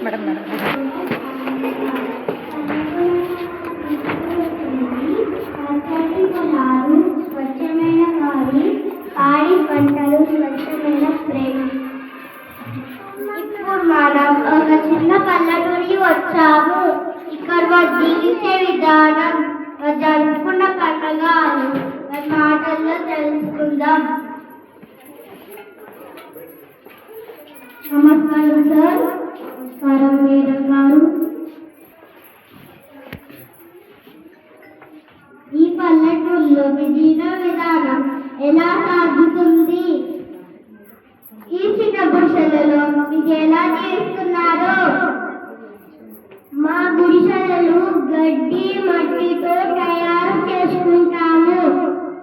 Madam madam పొలాలు, స్వచ్ఛమైన గాలి, పాడి పంటలు, స్వచ్ఛమైన ప్రేమ. ఇప్పుడు మనం ఒక చిన్న పల్లెటూరికి వచ్చాము. ఇక్కడ జీవించే విధానం, జరుపుకున్న పండుగలు మాటల్లో తెలుసుకుందాం. నమస్కారం సార్. నమస్కారం మేడం గారు. ఈ పల్లెటూరులో మీ జీవన విధానం ఎలా సాగుతుంది? ఈ చిన్న గుడిసెలలో మీకు ఎలా చేస్తున్నారో? మా గుడిసెలను గడ్డి మట్టితో తయారు చేసుకుంటాము.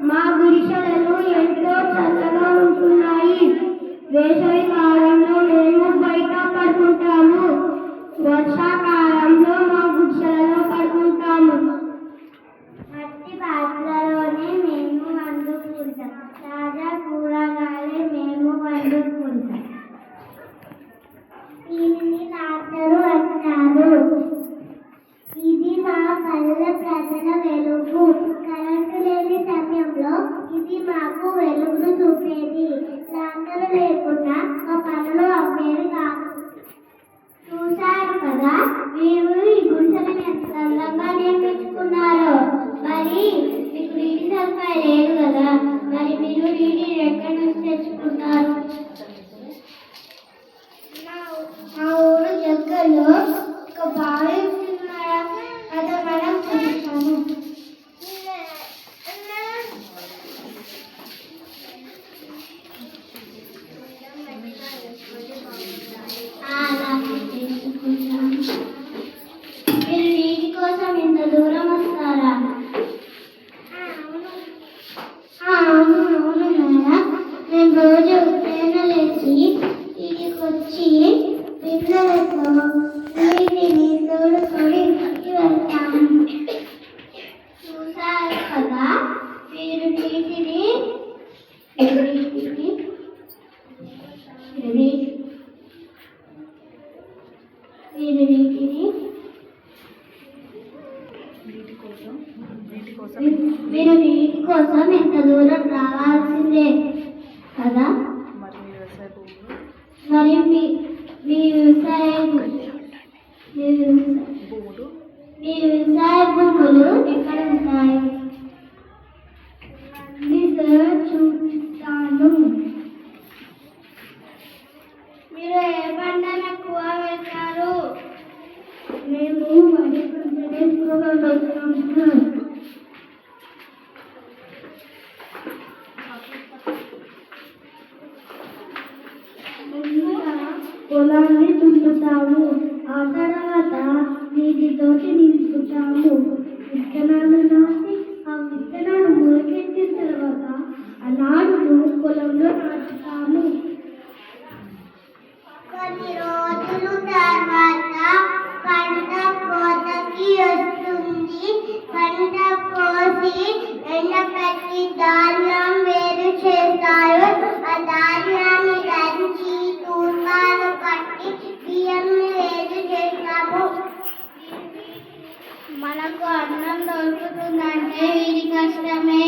మా గుడిసెలను ఎంతో చల్లగా ఉంటున్నాయి. వేసవి కాలంలో మేము బయట పడుకుంటాము. వర్షాకాలంలో మా గుడిసెలలో పడుకుంటాము. మట్టి పాత్రలోనే మేము వండుకుంటాం. తాజా కూరగాయలే మేము వండుకుంటాం. దీనిని రాత్రులు అంటారు. ఇది మా పల్లె ప్రజల వెలుగు. కరెంటు లేని సమయంలో ఇది మాకు వెలుగును చూపేది. రాత్రులు లేకుండా మా పనులు అవ్వేవి కాదు. చూశారు కదా, మీరు ఈ గుడిసెలను ఎంత అందంగా నిర్మించుకున్నారో. మరి మీకు నీటి సదుపాయం లేదు కదా, మరి మీరు నీటిని ఎక్కడి నుంచి తెచ్చుకున్నారు? మా ఊరు దగ్గరలో ఒక బావి ఉంటున్నారా, అది మనం చూస్తాము. మీరు నీటి కోసం ఇంత దూరం వస్తారా? అవును మేడం. మేము రోజు ఉదయం లేచి ఇంటికి వచ్చి పిల్లలతో నీటిని తోడుకొని ఇంటికి వెళ్తాము. చూసారు కదా, మీరు నీటిని మీరు నీటి కోసం ఎంత దూరం రావాల్సిందే కదా. మరి మీ వ్యవసాయ భూములు ఎక్కడ ఉంటాయి? చూపిస్తాను. మీరు ఏ పంటను ఎక్కువ వేశారు? మేము వరి పంటను ఎక్కువగా వేస్తాము. పొలాన్ని దున్నుతాము. ఆ తర్వాత నీటితోటి నింపుతాము. విత్తనాలు నాటి ఆ విత్తనాలు మొలకెత్తిన తర్వాత ఆ నాటును పొలంలో నాటుతాము. కొన్ని రోజుల తర్వాత పంట కోతకి వస్తుంది. పంట కోసి ఎండబెట్టి ధాన్యం వేరు చేస్తారు. ఆ ధాన్యాన్ని దంచి తూర్పాలు కట్టి బియ్యంని వేరు చేస్తాము. మనకు అన్నం దొరుకుతుందంటే వీరి కష్టమే.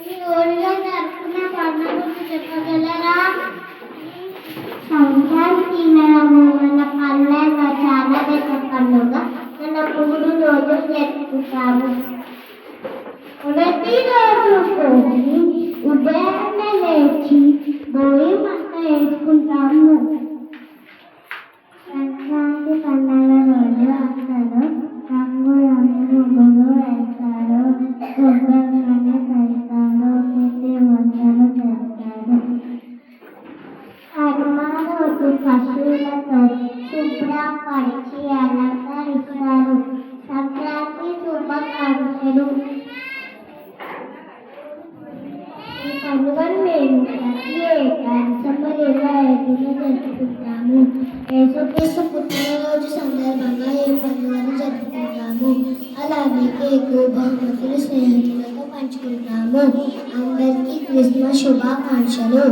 మీ ఊళ్ళో జరుపుకున్న పండుగ చెప్పగలరా? సంక్రాంతి మన పల్లెల్లో చాలా పెద్ద పండుగ. మన 3 రోజులు జరుపుకుంటాము. ప్రతిరోజు ఉదయాన్నే లేచి భోగి మంట వేసుకుంటాము. సంక్రాంతి పండుగ రోజు అందరూ రంగులు వేస్తారు. గొబ్బెమ్మని పెడతారు. పిండి వంటలు చేస్తారు. కనుమ రోజు పశువులతో శుభ్రపరిచి అలంకరిస్తారు. సంక్రాంతి శుభాకాంక్షలు. ఈ పండుగను మేము ప్రతి ఏటా డిసెంబర్ 25న జరుపుకుంటాము. యేసుక్రీస్తు పుట్టినరోజు సందర్భంగా ఈ పండుగను జరుపుకుంటాము. అలాగే కేకు, బహుమతులు స్నేహితులతో పంచుకుంటాము. పంచుకుంటాము. అందరికీ క్రిస్మస్ శుభాకాంక్షలు.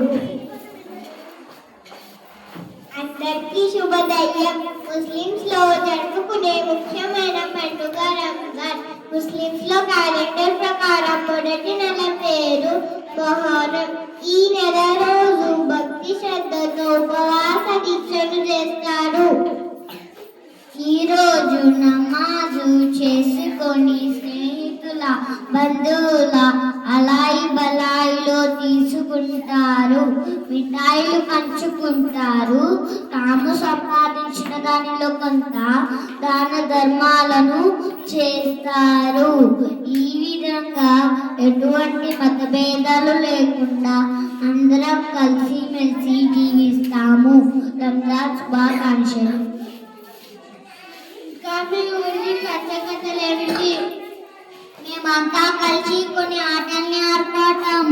అందరికీ శుభోదయం. ముస్లిమ్స్ లో జరుపుకునే ముఖ్యమైన పండుగ రంజాన్. ముస్లిమ్స్ లో క్యాలెండర్ ప్రకారం మొదటి నెల పేరు మొహర్రం. ఈ నెల రోజు భక్తి శ్రద్ధతో ఉపవాస దీక్షలు చేస్తారు. ఈ రోజు నమాజు చేసుకొని స్నేహితుల బంధువుల అలాయి బలాయిలో తీసుకుంటారు. మిఠాయిలు పంచుకుంటారు. తాము సంపాదించిన దానిలో కొంత దాన ధర్మాలను చేస్తారు. ఈ విధంగా ఎటువంటి మతభేదాలు లేకుండా అందరం కలిసి మెలిసి జీవిస్తాము. రంజాన్ శుభాకాంక్షలు. ప్రత్యేకతలేమిటి? మేమంతా కలిసి కొన్ని ఆటల్ని ఆడుకోవటం.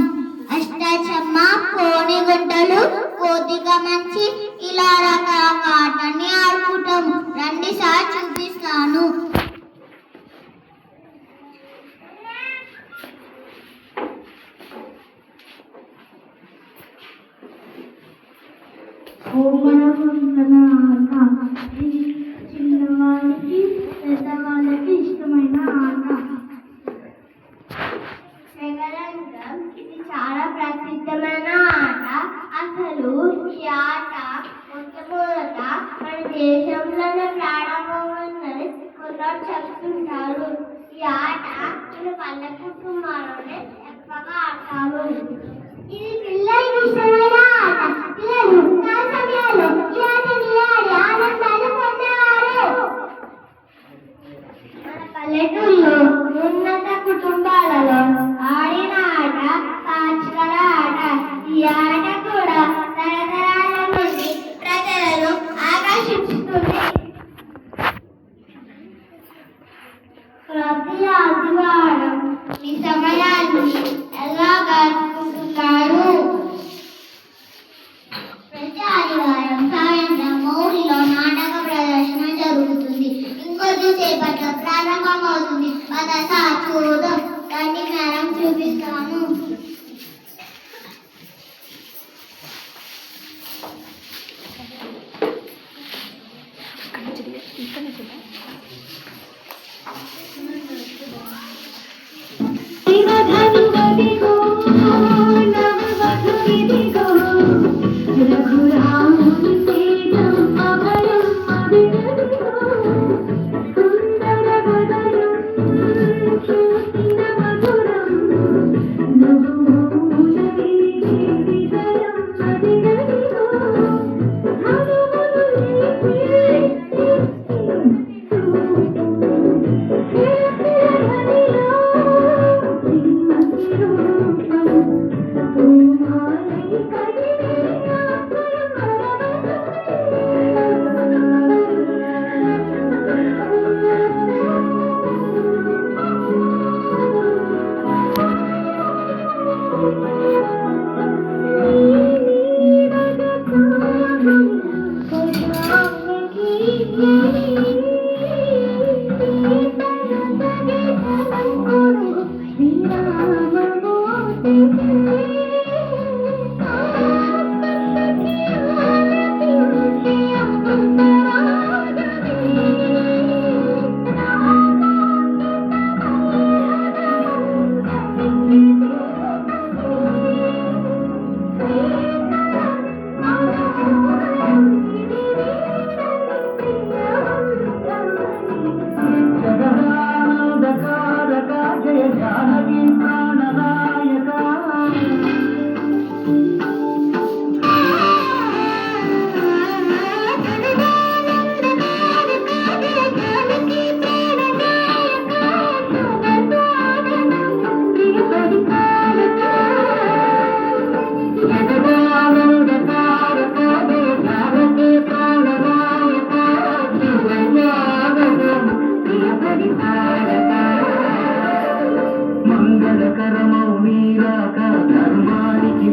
అష్టాచమ్మ, కోని గుంటలు, కోతిగా మంచి ఇలా రకరకాల ఆటల్ని ఆడుకుంటాం. రండి సార్ చూపిస్తాను. చిన్నవాళ్ళకి పెద్దవాళ్ళకి ఇష్టమైన ఆట. శగరంగం ఇది చాలా ప్రసిద్ధమైన ఆట. అసలు ఈ ఆట మొట్టమొదట మన దేశంలోనే ప్రారంభమైందని కొందరు చెప్తుంటారు. ఈ ఆట మన పల్లె కుటుంబాల్లోనే ఎక్కువగా ఆడతారు. ఇది పిల్లలకి ఇష్టమైన ఆట. పిల్లలు సమయాల్లో ఈ ఆటని ఆడి ఆనందాన్ని పొందేవారు. మన పల్లెటూళ్ళలో ఉన్నత కుటుంబాలలో ఆడిన ఆట పాచికల ఆట. ఈ ఆట కూడా తరతరాల నుండి ప్రజలను ఆకర్షిస్తుంది. ప్రతి ఆదివారం ఈ సమయాన్ని ఎలా గడుపుకుంటున్నారు? ప్రతి ఆదివారం సాయంత్రం ఊరిలో నాటక ప్రదర్శన జరుగుతుంది. ఇంకొద్దిసేపట్లో ప్రారంభమవుతుంది. పదసా చూద్దాం. దాన్ని మేడం చూపిస్తాను.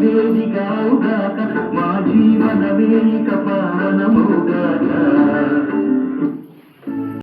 వేదికవుగాక మా జీవన వేదిక పావనముగాక.